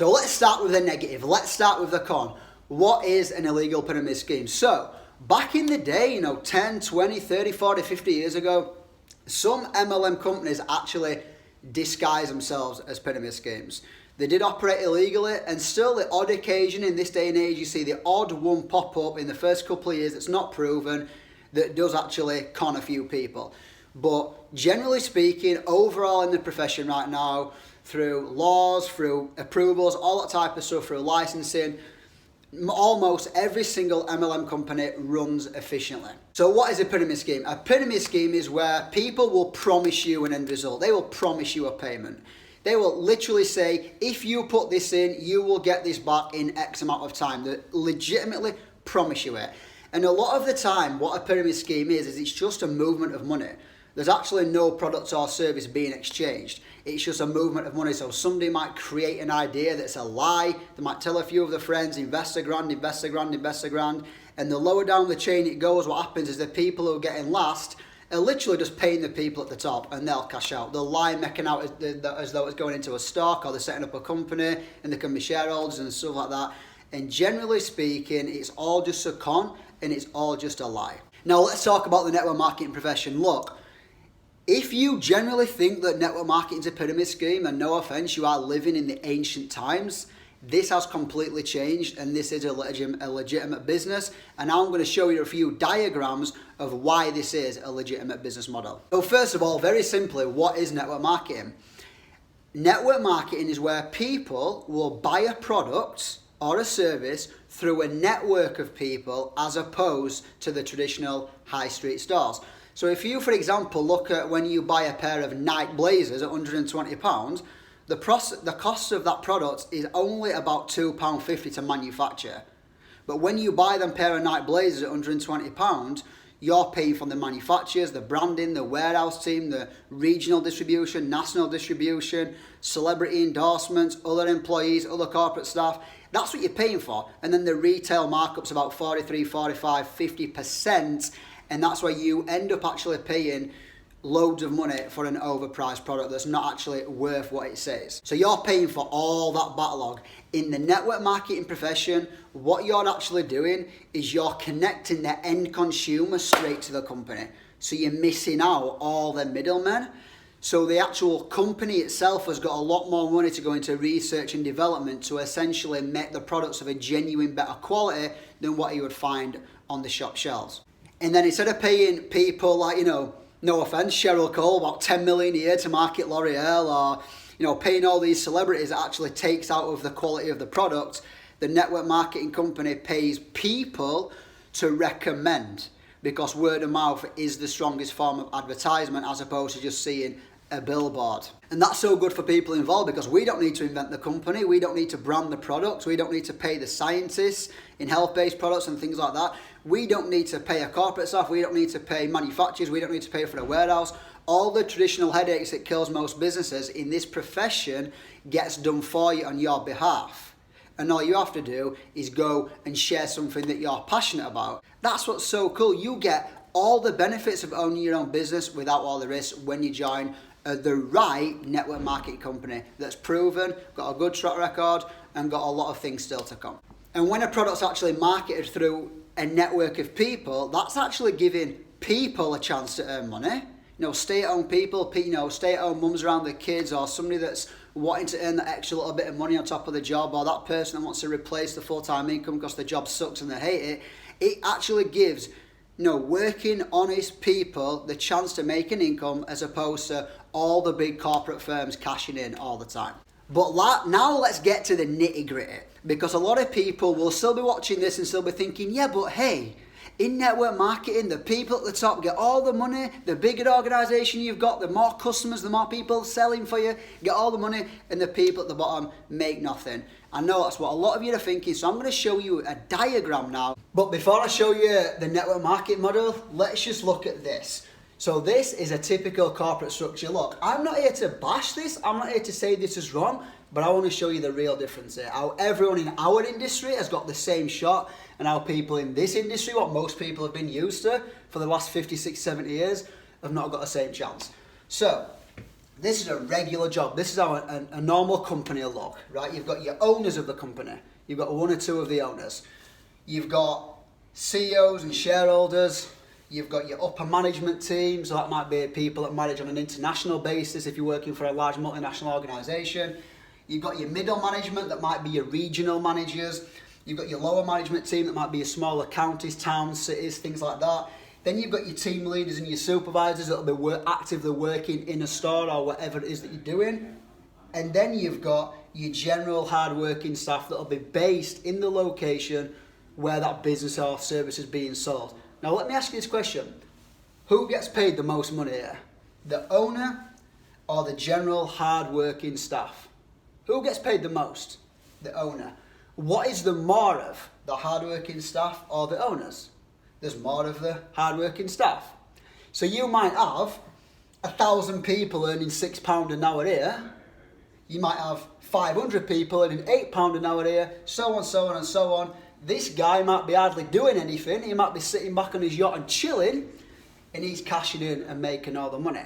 So let's start with the negative. Let's start with the con. What is an illegal pyramid scheme? So back in the day, 10, 20, 30, 40, 50 years ago, some MLM companies actually disguise themselves as pyramid schemes. They did operate illegally, and still the odd occasion in this day and age, you see the odd one pop up in the first couple of years that's not proven, that does actually con a few people. But generally speaking, overall in the profession right now, through laws, through approvals, all that type of stuff, through licensing, almost every single MLM company runs efficiently. So what is a pyramid scheme? A pyramid scheme is where people will promise you an end result. They will promise you a payment. They will literally say, if you put this in, you will get this back in X amount of time. They legitimately promise you it. And a lot of the time, what a pyramid scheme is it's just a movement of money. There's actually no product or service being exchanged. It's just a movement of money. So somebody might create an idea that's a lie. They might tell a few of their friends, invest a grand, invest a grand, invest a grand. And the lower down the chain it goes, what happens is the people who are getting last are literally just paying the people at the top, and they'll cash out. They'll lie making out as though it's going into a stock, or they're setting up a company and they can be shareholders and stuff like that. And generally speaking, it's all just a con and it's all just a lie. Now let's talk about the network marketing profession. Look, if you generally think that network marketing is a pyramid scheme, and no offense, you are living in the ancient times, this has completely changed, and this is a legitimate business. And now I'm going to show you a few diagrams of why this is a legitimate business model. So first of all, very simply, what is network marketing? Network marketing is where people will buy a product or a service through a network of people as opposed to the traditional high street stores. So if you, for example, look at when you buy a pair of Nike Blazers at £120, the cost of that product is only about £2.50 to manufacture. But when you buy them pair of Nike Blazers at £120, you're paying for the manufacturers, the branding, the warehouse team, the regional distribution, national distribution, celebrity endorsements, other employees, other corporate staff. That's what you're paying for. And then the retail markup's about 43, 45, 50%. And that's where you end up actually paying loads of money for an overpriced product that's not actually worth what it says. So you're paying for all that backlog. In the network marketing profession, what you're actually doing is you're connecting the end consumer straight to the company. So you're missing out all the middlemen. So the actual company itself has got a lot more money to go into research and development to essentially make the products of a genuine better quality than what you would find on the shop shelves. And then instead of paying people like, no offense, Cheryl Cole, about 10 million a year to market L'Oreal, or, paying all these celebrities that actually takes out of the quality of the product, the network marketing company pays people to recommend, because word of mouth is the strongest form of advertisement as opposed to just seeing a billboard. And that's so good for people involved because we don't need to invent the company, we don't need to brand the products, we don't need to pay the scientists in health-based products and things like that. We don't need to pay a corporate staff, we don't need to pay manufacturers, we don't need to pay for a warehouse. All the traditional headaches that kills most businesses in this profession gets done for you on your behalf. And all you have to do is go and share something that you're passionate about. That's what's so cool. You get all the benefits of owning your own business without all the risks when you join the right network marketing company that's proven, got a good track record, and got a lot of things still to come. And when a product's actually marketed through a network of people, that's actually giving people a chance to earn money. Stay-at-home people, stay-at-home mums around their kids, or somebody that's wanting to earn that extra little bit of money on top of the job, or that person that wants to replace the full-time income because the job sucks and they hate it. It actually gives working, honest people the chance to make an income as opposed to all the big corporate firms cashing in all the time. But now let's get to the nitty-gritty, because a lot of people will still be watching this and still be thinking, yeah, but hey, in network marketing, the people at the top get all the money. The bigger the organization you've got, the more customers, the more people selling for you, get all the money, and the people at the bottom make nothing. I know that's what a lot of you are thinking, so I'm going to show you a diagram now. But before I show you the network marketing model, let's just look at this. So this is a typical corporate structure. Look, I'm not here to bash this, I'm not here to say this is wrong, but I want to show you the real difference here. How everyone in our industry has got the same shot, and how people in this industry, what most people have been used to for the last 50, 60, 70 years, have not got the same chance. So, This is a regular job. This is how a normal company will look, right? You've got your owners of the company. You've got one or two of the owners. You've got CEOs and shareholders. You've got your upper management team. So that might be people that manage on an international basis if you're working for a large multinational organisation. You've got your middle management that might be your regional managers. You've got your lower management team that might be your smaller counties, towns, cities, things like that. Then you've got your team leaders and your supervisors that will be actively working in a store or whatever it is that you're doing. And then you've got your general hard-working staff that will be based in the location where that business or service is being sold. Now let me ask you this question. Who gets paid the most money here? The owner or the general hard-working staff? Who gets paid the most? The owner. What is the more of? The hard-working staff or the owners? There's more of the hard-working staff. So you might have 1,000 people earning £6 an hour here. You might have 500 people earning £8 an hour here, so on, so on, and so on. This guy might be hardly doing anything. He might be sitting back on his yacht and chilling, and he's cashing in and making all the money.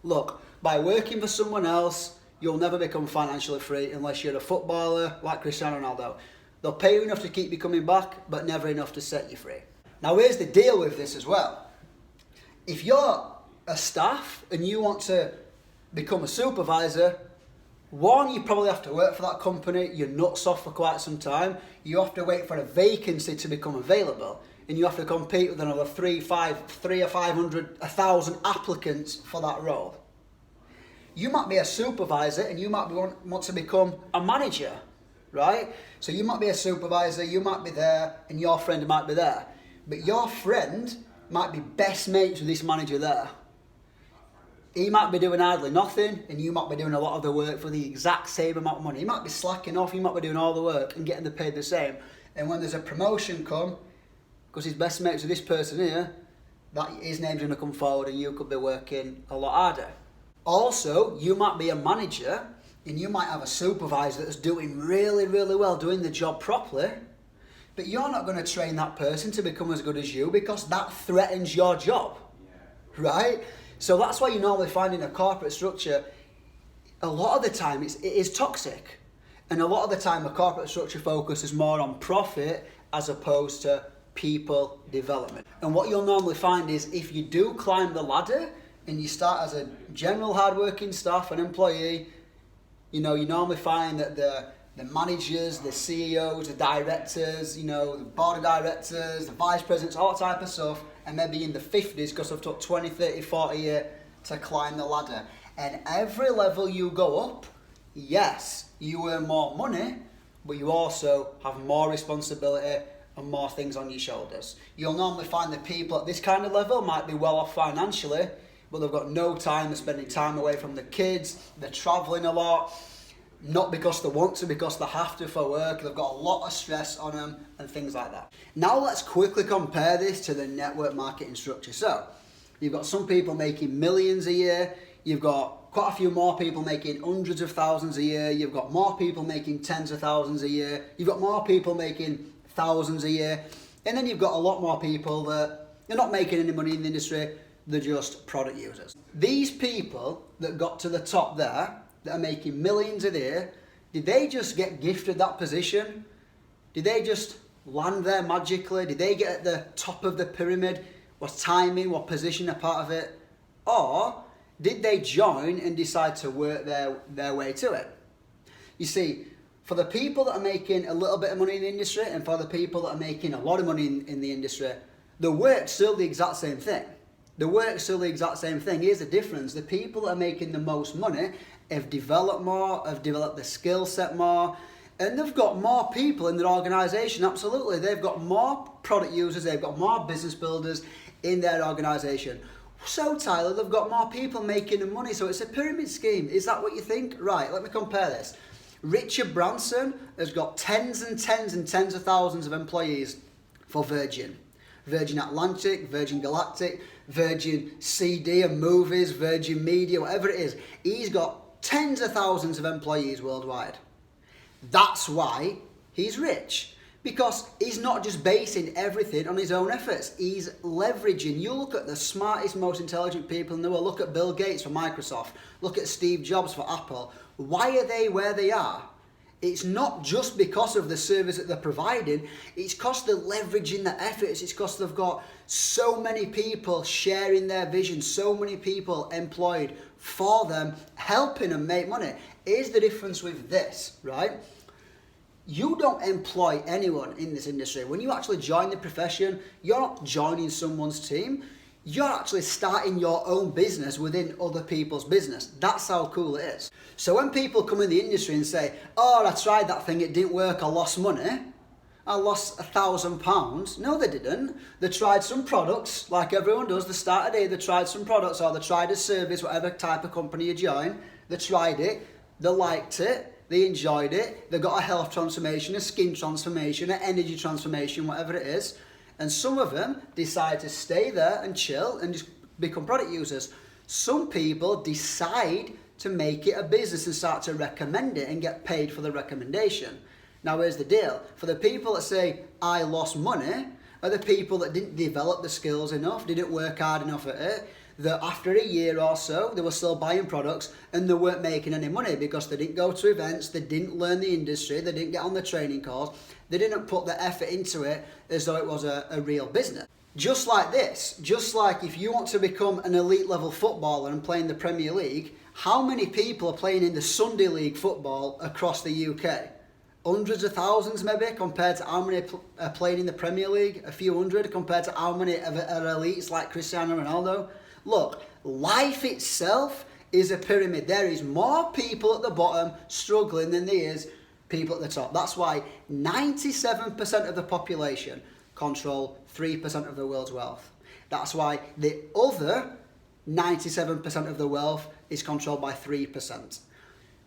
Look, by working for someone else, you'll never become financially free unless you're a footballer like Cristiano Ronaldo. They'll pay you enough to keep you coming back, but never enough to set you free. Now here's the deal with this as well. If you're a staff and you want to become a supervisor, one, you probably have to work for that company, you're nuts off for quite some time, you have to wait for a vacancy to become available, and you have to compete with another 300, 500, 1,000 applicants for that role. You might be a supervisor and you might want to become a manager, right? So you might be a supervisor, you might be there, and your friend might be there. But your friend might be best mates with this manager there. He might be doing hardly nothing, and you might be doing a lot of the work for the exact same amount of money. He might be slacking off, you might be doing all the work and getting paid the same. And when there's a promotion come, because he's best mates with this person here, his name's going to come forward and you could be working a lot harder. Also, you might be a manager, and you might have a supervisor that's doing really, really well, doing the job properly, but you're not going to train that person to become as good as you because that threatens your job, right? So that's why you normally find in a corporate structure, a lot of the time it is toxic. And a lot of the time a corporate structure focuses more on profit as opposed to people development. And what you'll normally find is if you do climb the ladder and you start as a general hardworking staff, an employee, you normally find that the managers, the CEOs, the directors, the board of directors, the vice presidents, all that type of stuff, and maybe in the 50s because they've took 20, 30, 40 years to climb the ladder. And every level you go up, yes, you earn more money, but you also have more responsibility and more things on your shoulders. You'll normally find that people at this kind of level might be well off financially, but they've got no time, they're spending time away from the kids, they're travelling a lot, not because they want to, because they have to for work. They've got a lot of stress on them and things like that. Now let's quickly compare this to the network marketing structure. So you've got some people making millions a year. You've got quite a few more people making hundreds of thousands a year. You've got more people making tens of thousands a year. You've got more people making thousands a year. And then you've got a lot more people that they're not making any money in the industry. They're just product users. These people that got to the top there, that are making millions a year, did they just get gifted that position? Did they just land there magically? Did they get at the top of the pyramid? Was timing, was position a part of it? Or did they join and decide to work their way to it? You see, for the people that are making a little bit of money in the industry and for the people that are making a lot of money in the industry, the work's still the exact same thing. The work's still the exact same thing. Here's the difference. The people that are making the most money have developed more, have developed the skill set more, and they've got more people in their organisation, absolutely. They've got more product users, they've got more business builders in their organisation. So Tyler, they've got more people making the money, so it's a pyramid scheme. Is that what you think? Right, let me compare this. Richard Branson has got tens and tens and tens of thousands of employees for Virgin. Virgin Atlantic, Virgin Galactic, Virgin CD and movies, Virgin Media, whatever it is. He's got tens of thousands of employees worldwide. That's why he's rich. Because he's not just basing everything on his own efforts. He's leveraging. You look at the smartest, most intelligent people in the world. Look at Bill Gates for Microsoft. Look at Steve Jobs for Apple. Why are they where they are? It's not just because of the service that they're providing. It's because they're leveraging their efforts. It's because they've got so many people sharing their vision, so many people employed for them, helping them make money. Here's the difference with this, right? You don't employ anyone in this industry. When you actually join the profession, you're not joining someone's team. You're actually starting your own business within other people's business. That's how cool it is. So when people come in the industry and say, oh, I tried that thing, it didn't work, I lost money. I lost £1,000. No, they didn't. They tried some products, like everyone does. They start a day, they tried some products, or they tried a service, whatever type of company you join. They tried it, they liked it, they enjoyed it, they got a health transformation, a skin transformation, an energy transformation, whatever it is. And some of them decide to stay there and chill and just become product users. Some people decide to make it a business and start to recommend it and get paid for the recommendation. Now here's the deal. For the people that say, I lost money, are the people that didn't develop the skills enough, didn't work hard enough at it, that after a year or so, they were still buying products and they weren't making any money because they didn't go to events, they didn't learn the industry, they didn't get on the training course, they didn't put the effort into it as though it was a real business. Just like this, just like if you want to become an elite level footballer and play in the Premier League, how many people are playing in the Sunday League football across the UK? Hundreds of thousands maybe, compared to how many are playing in the Premier League, a few hundred, compared to how many are elites like Cristiano Ronaldo. Look, life itself is a pyramid. There is more people at the bottom struggling than there is people at the top. That's why 97% of the population control 3% of the world's wealth. That's why the other 97% of the wealth is controlled by 3%.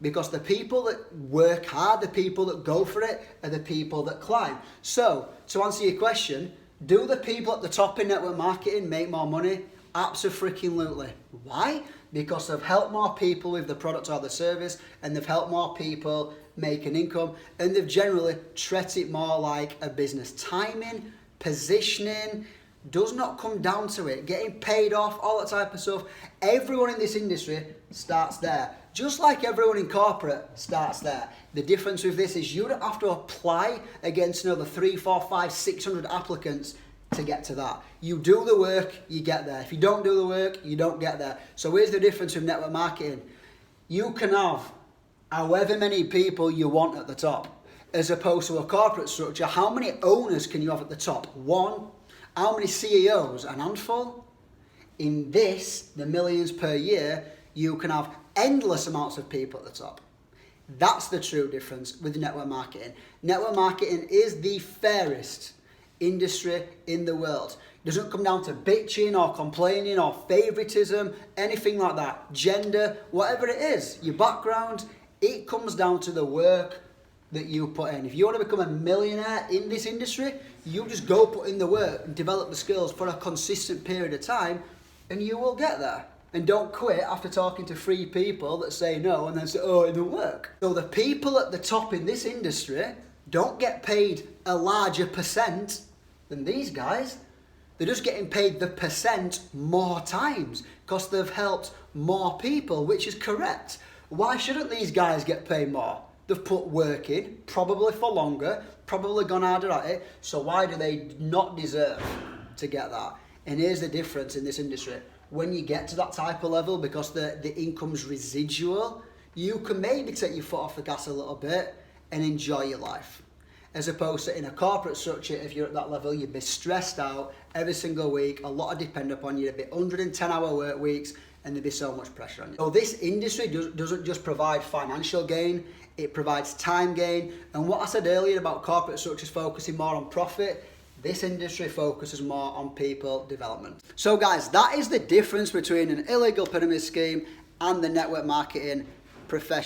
Because the people that work hard, the people that go for it, are the people that climb. So, to answer your question, do the people at the top in network marketing make more money? Abso-freaking-lutely. Why? Because they've helped more people with the product or the service, and they've helped more people make an income, and they've generally treated it more like a business. Timing, positioning, does not come down to it. Getting paid off, all that type of stuff. Everyone in this industry starts there. Just like everyone in corporate starts there. The difference with this is you don't have to apply against another 300, 400, 500, 600 applicants to get to that. You do the work, you get there. If you don't do the work, you don't get there. So here's the difference with network marketing. You can have however many people you want at the top. As opposed to a corporate structure, how many owners can you have at the top? One. How many CEOs? An handful. In this, the millions per year, you can have endless amounts of people at the top. That's the true difference with network marketing. Network marketing is the fairest industry in the world. It doesn't come down to bitching or complaining or favoritism, anything like that. Gender, whatever it is, your background, it comes down to the work that you put in. If you want to become a millionaire in this industry, you just go put in the work and develop the skills for a consistent period of time, and you will get there. And don't quit after talking to 3 people that say no and then say, oh, it don't work. So the people at the top in this industry don't get paid a larger percent than these guys. They're just getting paid the percent more times because they've helped more people, which is correct. Why shouldn't these guys get paid more? They've put work in, probably for longer, probably gone harder at it, so why do they not deserve to get that? And here's the difference in this industry. When you get to that type of level, because the income's residual, you can maybe take your foot off the gas a little bit and enjoy your life. As opposed to in a corporate structure, if you're at that level, you'd be stressed out every single week, a lot of depend upon you, it'd be 110-hour work weeks, and there'd be so much pressure on you. So this industry doesn't just provide financial gain, it provides time gain. And what I said earlier about corporate structures focusing more on profit, this industry focuses more on people development. So guys, that is the difference between an illegal pyramid scheme and the network marketing profession.